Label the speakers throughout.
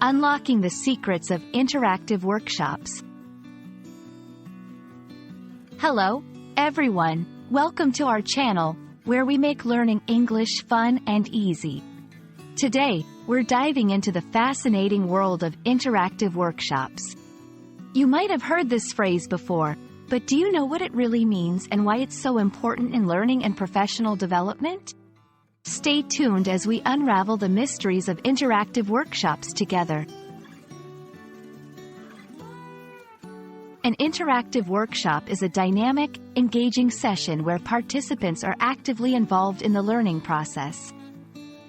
Speaker 1: Unlocking the secrets of interactive workshops. Hello, everyone. Welcome to our channel, where we make learning English fun and easy. Today, we're diving into the fascinating world of interactive workshops. You might have heard this phrase before, but do you know what it really means and why it's so important in learning and professional development? Stay tuned as we unravel the mysteries of interactive workshops together. An interactive workshop is a dynamic, engaging session where participants are actively involved in the learning process.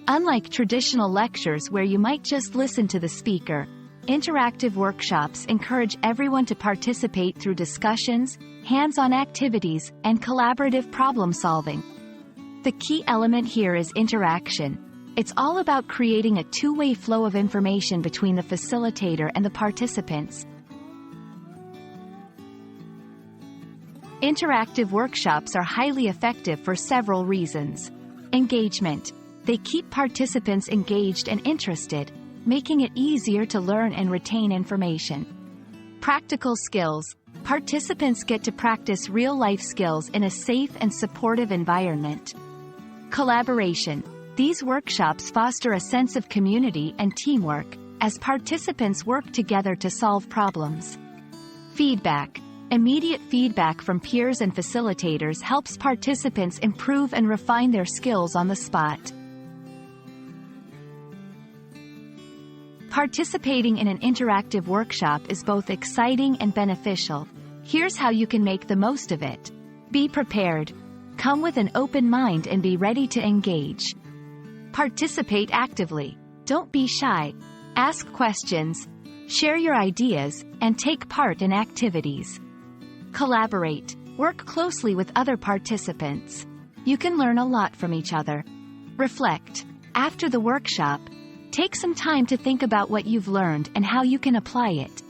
Speaker 1: Unlike traditional lectures where you might just listen to the speaker, interactive workshops encourage everyone to participate through discussions, hands-on activities, and collaborative problem-solving. The key element here is interaction. It's all about creating a two-way flow of information between the facilitator and the participants. Interactive workshops are highly effective for several reasons. Engagement. They keep participants engaged and interested, making it easier to learn and retain information. Practical skills. Participants get to practice real-life skills in a safe and supportive environment. Collaboration. These workshops foster a sense of community and teamwork, as participants work together to solve problems. Feedback. Immediate feedback from peers and facilitators helps participants improve and refine their skills on the spot. Participating in an interactive workshop is both exciting and beneficial. Here's how you can make the most of it. Be prepared. Come with an open mind and be ready to engage. Participate actively. Don't be shy. Ask questions, share your ideas, and take part in activities. Collaborate. Work closely with other participants. You can learn a lot from each other. Reflect. After the workshop, take some time to think about what you've learned and how you can apply it.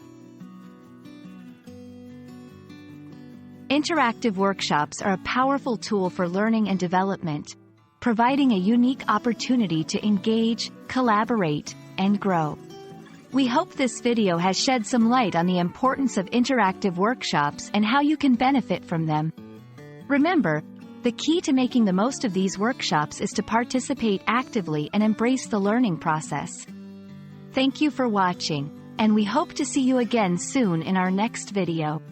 Speaker 1: Interactive workshops are a powerful tool for learning and development, providing a unique opportunity to engage, collaborate, and grow. We hope this video has shed some light on the importance of interactive workshops and how you can benefit from them. Remember, the key to making the most of these workshops is to participate actively and embrace the learning process. Thank you for watching, and we hope to see you again soon in our next video.